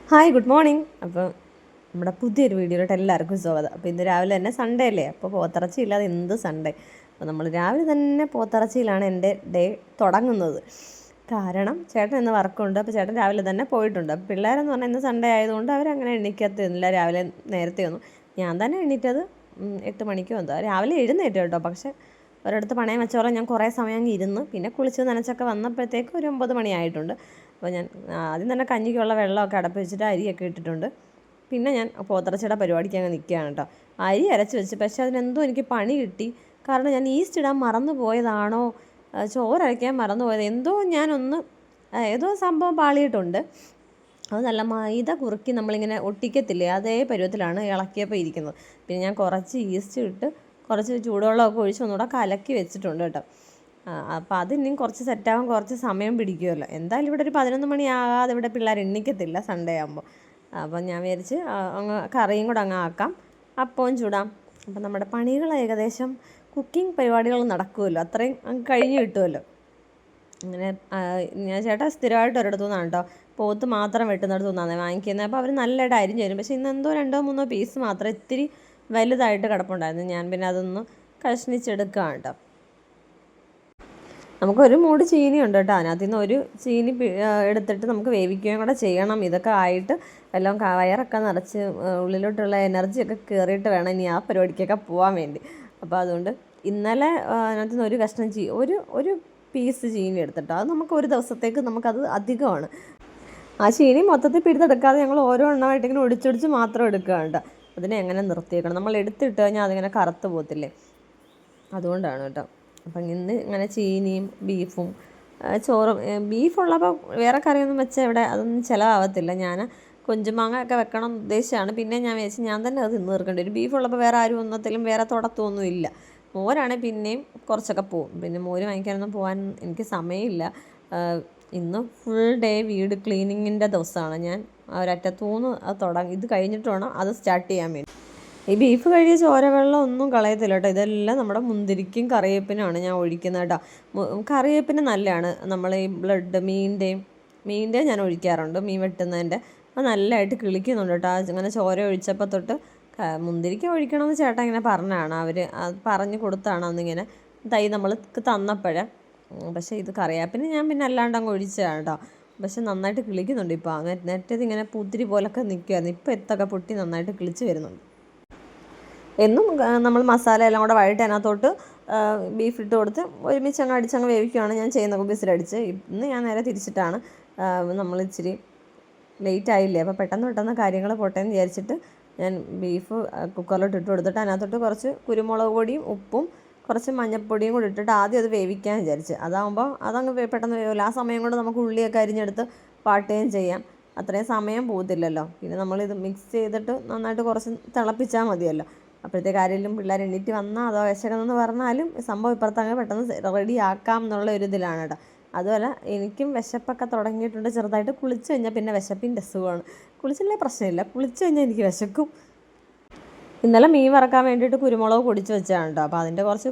Hi good morning. അപ്പോൾ നമ്മുടെ പുതിയൊരു വീഡിയോയിലോട്ട് എല്ലാവർക്കും സ്വാഗതം. അപ്പോൾ ഇന്ന് രാവിലെ തന്നെ സൺഡേ അല്ലേ, അപ്പോൾ പോത്തിറച്ചി ഇല്ലാതെ എന്ത് സൺഡേ. അപ്പോൾ നമ്മൾ രാവിലെ തന്നെ പോത്തിറച്ചിയിലാണ് എൻ്റെ ഡേ തുടങ്ങുന്നത്. കാരണം ചേട്ടൻ ഇന്ന് വർക്കുണ്ട്, അപ്പോൾ ചേട്ടൻ രാവിലെ തന്നെ പോയിട്ടുണ്ട്. അപ്പോൾ പിള്ളേരെന്ന് പറഞ്ഞാൽ ഇന്ന് സൺഡേ ആയതുകൊണ്ട് അവരങ്ങനെ എണീക്കത്തില്ല രാവിലെ നേരത്തെ ഒന്നും. ഞാൻ തന്നെ എണീറ്റത് 8 മണിക്കോ എന്തോ രാവിലെ എഴുന്നേറ്റ് കേട്ടോ. പക്ഷേ ഒരിടത്ത് പണയം വെച്ചോളം ഞാൻ കുറേ സമയം അങ്ങ് ഇരുന്ന് പിന്നെ കുളിച്ച് നനച്ചൊക്കെ വന്നപ്പോഴത്തേക്ക് ഒരു 9 മണിയായിട്ടുണ്ട്. അപ്പോൾ ഞാൻ ആദ്യം തന്നെ കഞ്ഞിക്കുള്ള വെള്ളമൊക്കെ അടപ്പ് വെച്ചിട്ട് അരിയൊക്കെ ഇട്ടിട്ടുണ്ട്. പിന്നെ ഞാൻ പോത്തിറച്ചിയുടെ പരിപാടിക്ക് അങ്ങ് നിൽക്കുകയാണ് കേട്ടോ. അരി അരച്ച് വെച്ച്, പക്ഷേ അതിനെന്തോ എനിക്ക് പണി കിട്ടി. കാരണം ഞാൻ ഈസ്റ്റ് ഇടാൻ മറന്നു പോയതാണോ, ചോറരയ്ക്കാൻ മറന്നു പോയത് എന്തോ, ഞാനൊന്ന് ഏതോ സംഭവം പാളിയിട്ടുണ്ട്. അത് നല്ല മൈദ കുറുക്കി നമ്മളിങ്ങനെ ഒട്ടിക്കത്തില്ലേ, അതേ പരുവത്തിലാണ് ഇളക്കിയപ്പോൾ ഇരിക്കുന്നത്. പിന്നെ ഞാൻ കുറച്ച് ഈസ്റ്റ് ഇട്ട് കുറച്ച് ചൂടുവെള്ളമൊക്കെ ഒഴിച്ച് ഒന്നുകൂടെ കലക്കി വെച്ചിട്ടുണ്ട് കേട്ടോ. അപ്പോൾ അതിനും കുറച്ച് സെറ്റാവാൻ കുറച്ച് സമയം പിടിക്കുമല്ലോ. എന്തായാലും ഇവിടെ ഒരു 11 മണിയാകാതെ ഇവിടെ പിള്ളേർ എണ്ണിക്കത്തില്ല സൺഡേ ആകുമ്പോൾ. അപ്പം ഞാൻ വിചാരിച്ച് അങ്ങ് കറിയും കൂടെ അങ്ങ് ആക്കാം, അപ്പവും ചൂടാം. അപ്പം നമ്മുടെ പണികൾ ഏകദേശം കുക്കിംഗ് പരിപാടികൾ നടക്കുമല്ലോ, അത്രയും അങ്ങ് കഴിഞ്ഞ് കിട്ടുമല്ലോ. അങ്ങനെ ഞാൻ ചേട്ടാ സ്ഥിരമായിട്ട് ഒരിടത്തു നിന്നാണ് കേട്ടോ പോത്ത് മാത്രം വെട്ടുന്നിടത്തു നിന്നാണ് വാങ്ങിക്കുന്നത്. അപ്പോൾ അവർ നല്ലതായിട്ട് അരിഞ്ഞ് തരും. പക്ഷേ ഇന്ന് എന്തോ 2-3 പീസ് മാത്രം ഇത്തിരി വലുതായിട്ട് കിടപ്പുണ്ടായിരുന്നു. ഞാൻ പിന്നെ അതൊന്ന് കഷ്ണിച്ചെടുക്കുകയാണ് കേട്ടോ. നമുക്കൊരു മൂട് ചീനി ഉണ്ട് കേട്ടോ. അതിനകത്ത് നിന്ന് ഒരു ചീനി എടുത്തിട്ട് നമുക്ക് വേവിക്കുകയും കൂടെ ചെയ്യണം. ഇതൊക്കെ ആയിട്ട് എല്ലാം വയറൊക്കെ നിറച്ച് ഉള്ളിലോട്ടുള്ള എനർജിയൊക്കെ കയറിയിട്ട് വേണം ഇനി ആ പരിപാടിക്കൊക്കെ പോകാൻ വേണ്ടി. അപ്പോൾ അതുകൊണ്ട് ഇന്നലെ അതിനകത്ത് നിന്ന് ഒരു കഷ്ണം ഒരു പീസ് ചീനി എടുത്തിട്ടോ. അത് നമുക്ക് ഒരു ദിവസത്തേക്ക് നമുക്കത് അധികമാണ്. ആ ചീനി മൊത്തത്തിൽ പിടിച്ചെടുക്കാതെ ഞങ്ങൾ ഓരോ എണ്ണമായിട്ട് ഇങ്ങനെ ഒടിച്ചൊടിച്ച് മാത്രം എടുക്കുകയാണ് കേട്ടോ. അതിനെ എങ്ങനെ നിർത്തിയേക്കണം, നമ്മൾ എടുത്തിട്ട് കഴിഞ്ഞാൽ അതിങ്ങനെ കറുത്ത് പോകത്തില്ലേ, അതുകൊണ്ടാണ് കേട്ടോ. അപ്പം ഇന്ന് ഇങ്ങനെ ചീനിയും ബീഫും ചോറും. ബീഫുള്ളപ്പോൾ വേറെ കറിയൊന്നും വെച്ചാൽ ഇവിടെ അതൊന്നും ചിലവാകത്തില്ല. ഞാൻ കൊഞ്ചുമാങ്ങ ഒക്കെ വെക്കണം ഉദ്ദേശിച്ചാണ്. പിന്നെ ഞാൻ വിചാരിച്ചു ഞാൻ തന്നെ അത് തിന്ന് തീർക്കേണ്ടി വരും. ബീഫുള്ളപ്പോൾ വേറെ ആരും ഒന്നത്തിലും വേറെ തുടത്തൊന്നും ഇല്ല. മോരാണെങ്കിൽ പിന്നെയും കുറച്ചൊക്കെ പോവും. പിന്നെ മോര് വാങ്ങിക്കാനൊന്നും പോകാൻ എനിക്ക് സമയമില്ല. ഇന്ന് ഫുൾ ഡേ വീട് ക്ലീനിങ്ങിൻ്റെ ദിവസമാണ്. ഞാൻ ഒരറ്റത്തൂന്ന് അത് തുടങ്ങി, ഇത് കഴിഞ്ഞിട്ട് വേണം അത് സ്റ്റാർട്ട് ചെയ്യാൻ വേണ്ടി. ഈ ബീഫ് കഴിയ ചോരവെള്ളം ഒന്നും കളയത്തില്ല കേട്ടോ. ഇതെല്ലാം നമ്മുടെ മുന്തിരിക്കും കറിവേപ്പിനുമാണ് ഞാൻ ഒഴിക്കുന്നത് കേട്ടോ. കറിവേപ്പിന് നല്ലതാണ്. നമ്മൾ ഈ ബ്ലഡ് മീനിൻ്റെ ഞാൻ ഒഴിക്കാറുണ്ട്, മീൻ വെട്ടുന്നതിൻ്റെ. അത് നല്ലതായിട്ട് കിളിക്കുന്നുണ്ട് കേട്ടോ. അങ്ങനെ ചോര ഒഴിച്ചപ്പോൾ തൊട്ട് മുന്തിരിക്ക ഒഴിക്കണമെന്ന് ചേട്ടാ ഇങ്ങനെ പറഞ്ഞതാണ്. അവർ പറഞ്ഞു കൊടുത്താണ് അന്നിങ്ങനെ തൈ നമ്മൾക്ക് തന്നപ്പോഴേ. പക്ഷേ ഇത് കറിവേപ്പിന് ഞാൻ പിന്നെ അല്ലാണ്ട് അങ്ങ് ഒഴിച്ചതാണ് കേട്ടോ. പക്ഷെ നന്നായിട്ട് കിളിക്കുന്നുണ്ട് ഇപ്പോൾ. നേരത്തെ ഇങ്ങനെ പൂത്തിരി പോലൊക്കെ നിൽക്കുമായിരുന്നു. ഇപ്പോൾ എത്തൊക്കെ പൊട്ടി നന്നായിട്ട് കിളിച്ച് വരുന്നുണ്ട്. എന്നും നമ്മൾ മസാല എല്ലാം കൂടെ വഴറ്റി അതിനകത്തോട്ട് ബീഫ് ഇട്ട് കൊടുത്ത് ഒരുമിച്ച് അങ്ങ് അടിച്ചങ്ങ് വേവിക്കുകയാണ് ഞാൻ ചെയ്യുന്നത്, വിസിലടിച്ച്. ഇന്ന് ഞാൻ നേരെ തിരിച്ചിട്ടാണ്. നമ്മൾ ഇച്ചിരി ലേറ്റ് ആയില്ലേ, അപ്പോൾ പെട്ടെന്ന് കാര്യങ്ങൾ പോട്ടെ എന്ന് വിചാരിച്ചിട്ട് ഞാൻ ബീഫ് കുക്കറിലോട്ട് ഇട്ട് കൊടുത്തിട്ട് അതിനകത്തോട്ട് കുറച്ച് കുരുമുളക് പൊടിയും ഉപ്പും കുറച്ച് മഞ്ഞൾപ്പൊടിയും കൂടി ഇട്ടിട്ട് ആദ്യം അത് വേവിക്കാൻ വിചാരിച്ച്. അതാകുമ്പോൾ അതങ്ങ് പെട്ടെന്ന് വേവില്ല. ആ സമയം കൊണ്ട് നമുക്ക് ഉള്ളിയൊക്കെ അരിഞ്ഞെടുത്ത് പാട്ടുകയും ചെയ്യാം. അത്രയും സമയം പോകത്തില്ലല്ലോ. പിന്നെ നമ്മളിത് മിക്സ് ചെയ്തിട്ട് നന്നായിട്ട് കുറച്ച് തിളപ്പിച്ചാൽ മതിയല്ലോ. അപ്പോഴത്തേക്ക് ആരെങ്കിലും പിള്ളേർ എണീറ്റ് വന്നാൽ അതോ വിശക്കണമെന്ന് പറഞ്ഞാലും സംഭവം ഇപ്പുറത്തങ്ങ് പെട്ടെന്ന് റെഡി ആക്കാം എന്നുള്ള ഒരു ഇതിലാണ് കേട്ടോ. അതുപോലെ എനിക്കും വിശപ്പൊക്കെ തുടങ്ങിയിട്ടുണ്ട് ചെറുതായിട്ട്. കുളിച്ച് കഴിഞ്ഞാൽ പിന്നെ വിശപ്പിൻ്റെ അസുഖമാണ്. കുളിച്ചില്ലേ പ്രശ്നമില്ല, കുളിച്ച് കഴിഞ്ഞാൽ എനിക്ക് വിശക്കും. ഇന്നലെ മീൻ വറക്കാൻ വേണ്ടിയിട്ട് കുരുമുളക് പൊടിച്ച് വെച്ചാണ് കേട്ടോ. അപ്പോൾ അതിൻ്റെ കുറച്ച്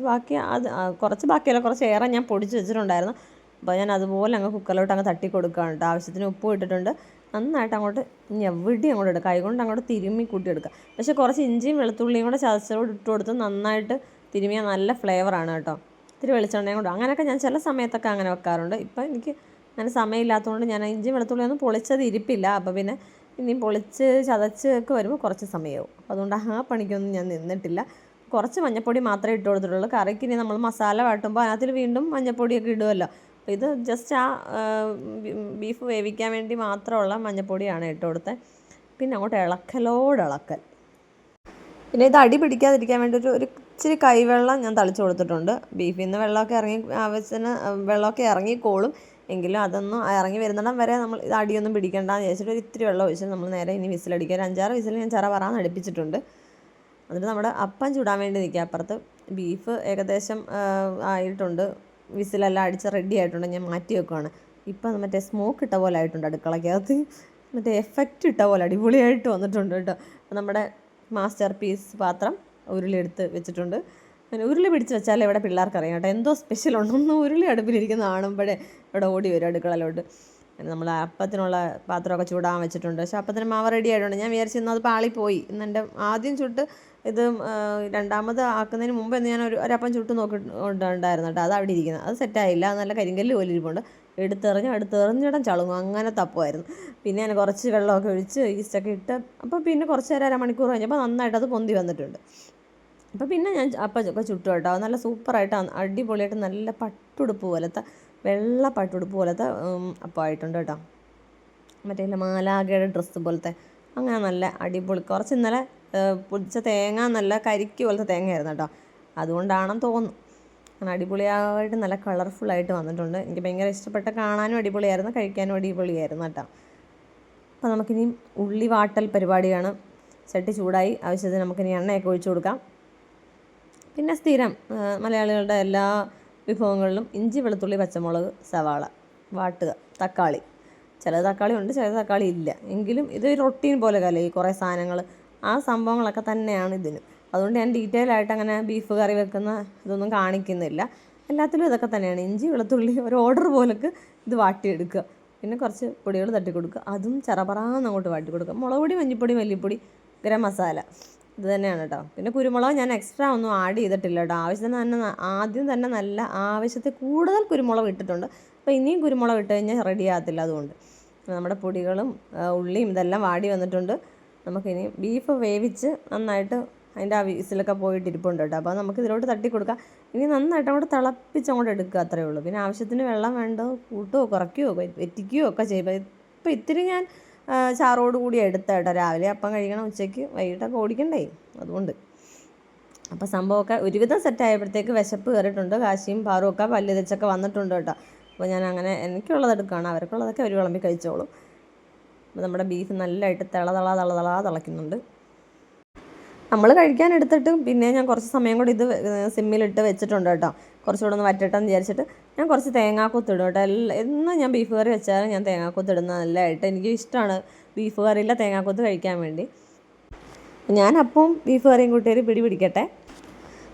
ബാക്കിയല്ല, കുറച്ച് ഏറെ ഞാൻ പൊടിച്ച് വെച്ചിട്ടുണ്ടായിരുന്നു. അപ്പോൾ ഞാൻ അതുപോലെ അങ്ങ് കുക്കറിലോട്ട് അങ്ങ് തട്ടി കൊടുക്കുകയാണ് കേട്ടോ. ആവശ്യത്തിന് ഉപ്പും ഇട്ടിട്ടുണ്ട്. നന്നായിട്ട് അങ്ങോട്ട് അങ്ങോട്ട് ഇടുക, കൈകൊണ്ട് അങ്ങോട്ട് തിരുമ്മി കൂട്ടിയെടുക്കുക. പക്ഷേ കുറച്ച് ഇഞ്ചിയും വെളുത്തുള്ളിയും കൂടെ ചതച്ചോട് ഇട്ട് കൊടുത്ത് നന്നായിട്ട് തിരുമ്മിയാൽ നല്ല ഫ്ലേവറാണ് കേട്ടോ. ഇത്തിരി വെളിച്ചെണ്ണയും കൂടെ അങ്ങനെയൊക്കെ ഞാൻ ചില സമയത്തൊക്കെ അങ്ങനെ വെക്കാറുണ്ട്. ഇപ്പം എനിക്ക് അങ്ങനെ സമയമില്ലാത്തതുകൊണ്ട് ഞാൻ ഇഞ്ചി വെളുത്തുള്ളിയൊന്നും പൊളിച്ചത് ഇരിപ്പില്ല. അപ്പോൾ പിന്നെ ഇനിയും പൊളിച്ച് ചതച്ച് ഒക്കെ വരുമ്പോൾ കുറച്ച് സമയമാവും. അപ്പോൾ അതുകൊണ്ട് ആ പണിക്കൊന്നും ഞാൻ നിന്നിട്ടില്ല. കുറച്ച് മഞ്ഞൾപ്പൊടി മാത്രമേ ഇട്ട് കൊടുത്തിട്ടുള്ളൂ. കറിക്ക് ഇനി നമ്മൾ മസാല വാട്ടുമ്പോൾ അതിനകത്തിൽ വീണ്ടും മഞ്ഞൾപ്പൊടിയൊക്കെ ഇടുമല്ലോ. അപ്പോൾ ഇത് ജസ്റ്റ് ആ ബീഫ് വേവിക്കാൻ വേണ്ടി മാത്രമുള്ള മഞ്ഞൾപ്പൊടിയാണ് ഇട്ട് കൊടുത്തത്. പിന്നെ അങ്ങോട്ട് ഇളക്കൽ. പിന്നെ ഇത് അടി പിടിക്കാതിരിക്കാൻ വേണ്ടി ഒരു ഇച്ചിരി കൈവെള്ളം ഞാൻ തളിച്ച് കൊടുത്തിട്ടുണ്ട്. ബീഫിൽ നിന്ന് ആവശ്യത്തിന് വെള്ളമൊക്കെ ഇറങ്ങിക്കോളും. എങ്കിലും അതൊന്നും ഇറങ്ങി വരുന്നിടം വരെ നമ്മൾ ഇത് അടിയൊന്നും പിടിക്കേണ്ടെന്ന് വിചാരിച്ചിട്ട് ഒരു ഇത്തിരി വെള്ളം ഒഴിച്ച് നമ്മൾ നേരെ ഇനി വിസിലടിക്കുക. ഒരു 5-6 വിസിൽ ഞാൻ വറാന്ന് അടുപ്പിച്ചിട്ടുണ്ട്. എന്നിട്ട് നമ്മുടെ അപ്പം ചൂടാൻ വേണ്ടി നിൽക്കുക. അപ്പുറത്ത് ബീഫ് ഏകദേശം ആയിട്ടുണ്ട്, വിസിലെല്ലാം അടിച്ച് റെഡി ആയിട്ടുണ്ട്. ഞാൻ മാറ്റി വെക്കുകയാണ്. ഇപ്പം മറ്റേ സ്മോക്ക് ഇട്ട പോലെ ആയിട്ടുണ്ട് അടുക്കളയ്ക്കകത്ത്. മറ്റേ എഫക്റ്റ് ഇട്ട പോലെ അടിപൊളിയായിട്ട് വന്നിട്ടുണ്ട് കേട്ടോ. നമ്മുടെ മാസ്റ്റർ പീസ് പാത്രം ഉരുളി എടുത്ത് വെച്ചിട്ടുണ്ട്. അങ്ങനെ ഉരുളി പിടിച്ച് വെച്ചാലേ ഇവിടെ പിള്ളേർക്ക് അറിയാം കേട്ടോ എന്തോ സ്പെഷ്യൽ ഉണ്ടെന്ന്. ഉരുളി അടുപ്പിലിരിക്കുന്ന കാണുമ്പോഴേ ഇവിടെ ഓടി വരും അടുക്കളയിലോട്ട്. നമ്മൾ അപ്പത്തിനുള്ള പാത്രമൊക്കെ ചൂടാൻ വെച്ചിട്ടുണ്ട്. പക്ഷേ അപ്പത്തിന് മാവ് റെഡി ആയിട്ടുണ്ട്. ഞാൻ വിചാരിച്ചിരുന്നു അത് പാളിപ്പോയി. ഇന്നെൻ്റെ ആദ്യം ചുട്ട് ഇത് രണ്ടാമത് ആക്കുന്നതിന് മുമ്പ് ഞാൻ ഒരപ്പം ചുട്ട് നോക്കിയിട്ടുണ്ടായിരുന്നു കേട്ടോ. അത് അവിടെ ഇരിക്കുന്നത്, അത് സെറ്റായില്ല. അത് നല്ല കരിങ്കല്ല് പോലെ ഇരിപ്പുണ്ട്. എടുത്തെറിഞ്ഞിടം ചളുങ്ങും, അങ്ങനെ തപ്പമായിരുന്നു. പിന്നെ ഞാൻ കുറച്ച് വെള്ളമൊക്കെ ഒഴിച്ച് ഈസ്റ്റൊക്കെ ഇട്ട് അപ്പോൾ പിന്നെ കുറച്ച് നേരം അരമണിക്കൂർ കഴിഞ്ഞപ്പോൾ നന്നായിട്ട് അത് പൊന്തി വന്നിട്ടുണ്ട്. അപ്പോൾ പിന്നെ ഞാൻ അപ്പം ചുട്ടു കേട്ടോ. നല്ല സൂപ്പറായിട്ട് അടിപൊളിയായിട്ട് നല്ല പട്ടുടുപ്പ് പോലത്തെ വെള്ള പട്ടുടുപ്പ് പോലത്തെ അപ്പമായിട്ടുണ്ട് കേട്ടോ. മറ്റേ മാലാഖയുടെ ഡ്രസ്സ് പോലത്തെ അങ്ങനെ നല്ല അടിപൊളി. കുറച്ച് ഇന്നലെ പൊടിച്ച തേങ്ങ നല്ല കരിക്ക് പോലത്തെ തേങ്ങയായിരുന്നു കേട്ടോ, അതുകൊണ്ടാണെന്ന് തോന്നുന്നു. അങ്ങനെ അടിപൊളിയായിട്ട് നല്ല കളർഫുള്ളായിട്ട് വന്നിട്ടുണ്ട്. എനിക്ക് ഭയങ്കര ഇഷ്ടപ്പെട്ട, കാണാനും അടിപൊളിയായിരുന്നു, കഴിക്കാനും അടിപൊളിയായിരുന്നു കേട്ടോ. അപ്പോൾ നമുക്കിനി ഉള്ളി വാട്ടൽ പരിപാടിയാണ്. ചട്ടി ചൂടായി, ആവശ്യത്തിന് നമുക്കിനി എണ്ണയൊക്കെ ഒഴിച്ചു കൊടുക്കാം. പിന്നെ സ്ഥിരം മലയാളികളുടെ എല്ലാ വിഭവങ്ങളിലും ഇഞ്ചി, വെളുത്തുള്ളി, പച്ചമുളക്, സവാള വാട്ടുക, തക്കാളി. ചില തക്കാളി ഉണ്ട്, ചില തക്കാളി ഇല്ല. എങ്കിലും ഇത് റൊട്ടീൻ പോലെ അല്ലേ ഈ കുറേ സാധനങ്ങൾ, ആ സംഭവങ്ങളൊക്കെ തന്നെയാണ് ഇതിന്. അതുകൊണ്ട് ഞാൻ ഡീറ്റെയിൽ ആയിട്ട് അങ്ങനെ ബീഫ് കറി വെക്കുന്ന ഇതൊന്നും കാണിക്കുന്നില്ല. എല്ലാത്തിലും ഇതൊക്കെ തന്നെയാണ്. ഇഞ്ചി, വെളുത്തുള്ളി ഒരു ഓർഡർ പോലൊക്കെ ഇത് വാട്ടിയെടുക്കുക. പിന്നെ കുറച്ച് പൊടികൾ തട്ടി കൊടുക്കുക, അതും ചെറപറാന്ന് അങ്ങോട്ട് വാട്ടി കൊടുക്കുക. മുളക് പൊടി, മഞ്ഞൾപ്പൊടി, മല്ലിപ്പൊടി, ഗരം മസാല, ഇത് തന്നെയാണ് കേട്ടോ. പിന്നെ കുരുമുളക് ഞാൻ എക്സ്ട്രാ ഒന്നും ആഡ് ചെയ്തിട്ടില്ല കേട്ടോ. ആവശ്യത്തിന് തന്നെ ആദ്യം തന്നെ നല്ല ആവശ്യത്തിൽ കൂടുതൽ കുരുമുളക് ഇട്ടിട്ടുണ്ട്. അപ്പോൾ ഇനിയും കുരുമുളക് ഇട്ട് കഴിഞ്ഞാൽ റെഡി ആകത്തില്ല. അതുകൊണ്ട് നമ്മുടെ പൊടികളും ഉള്ളിയും ഇതെല്ലാം വാടി വന്നിട്ടുണ്ട്. നമുക്കിനി ബീഫ് വേവിച്ച് നന്നായിട്ട് അതിൻ്റെ ആ വിസിലൊക്കെ പോയിട്ട് ഇരിപ്പുണ്ട് കേട്ടോ. അപ്പോൾ നമുക്ക് ഇതിലോട്ട് തട്ടി കൊടുക്കാം. ഇനി നന്നായിട്ട് അങ്ങോട്ട് തിളപ്പിച്ചങ്ങോട്ട് എടുക്കുക, അത്രയേ ഉള്ളൂ. പിന്നെ ആവശ്യത്തിന് വെള്ളം വേണ്ടോ കൂട്ടുകയോ കുറയ്ക്കുകയോ വെറ്റിക്കുകയോ ഒക്കെ ചെയ്യുമ്പോൾ ഇപ്പോൾ ഇത്തിരി ഞാൻ ചാറോട് കൂടി എടുത്ത കേട്ടോ. രാവിലെ അപ്പം കഴിക്കണം, ഉച്ചയ്ക്ക് വൈകിട്ടൊക്കെ ഓടിക്കണ്ടേ, അതുകൊണ്ട്. അപ്പോൾ സംഭവമൊക്കെ ഒരുവിധം സെറ്റായപ്പോഴത്തേക്ക് വിശപ്പ് കയറിയിട്ടുണ്ട്. കാശിയും പാറും ഒക്കെ പല്ല് തെച്ചൊക്കെ വന്നിട്ടുണ്ട് കേട്ടോ. അപ്പോൾ ഞാൻ അങ്ങനെ എനിക്കുള്ളത് എടുക്കുകയാണ്, അവർക്കുള്ളതൊക്കെ അവർ വിളമ്പി കഴിച്ചോളും. അപ്പോൾ നമ്മുടെ ബീഫ് നല്ലതായിട്ട് തിളയ്ക്കുന്നുണ്ട്. നമ്മൾ കഴിക്കാൻ എടുത്തിട്ട് പിന്നെ ഞാൻ കുറച്ച് സമയം കൂടി ഇത് സിമ്മിലിട്ട് വെച്ചിട്ടുണ്ട് കേട്ടോ. കുറച്ചുകൂടെ ഒന്ന് വറ്റട്ടെന്ന് വിചാരിച്ചിട്ട് ഞാൻ കുറച്ച് തേങ്ങാക്കൊത്തിടും കേട്ടോ. എന്നും ഞാൻ ബീഫ് കറി വെച്ചാലും ഞാൻ തേങ്ങാക്കൊത്തിടുന്നത് നല്ലതായിട്ട്. എനിക്ക് ഇഷ്ടമാണ് ബീഫ് കറിയിലെ തേങ്ങാക്കൊത്ത് കഴിക്കാൻ വേണ്ടി. ഞാൻ അപ്പം ബീഫ് കറിയും കൂട്ടിയൊരു പിടിക്കട്ടെ.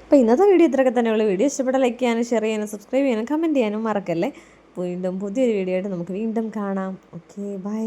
അപ്പോൾ ഇന്നത്തെ വീഡിയോ ഇത്രയൊക്കെ തന്നെയുള്ളൂ. വീഡിയോ ഇഷ്ടപ്പെട്ട ലൈക്ക് ചെയ്യാനും ഷെയർ ചെയ്യാനും സബ്സ്ക്രൈബ് ചെയ്യാനും കമൻറ്റ് ചെയ്യാനും മറക്കല്ലേ. വീണ്ടും പുതിയൊരു വീഡിയോ ആയിട്ട് നമുക്ക് വീണ്ടും കാണാം. Okay, by.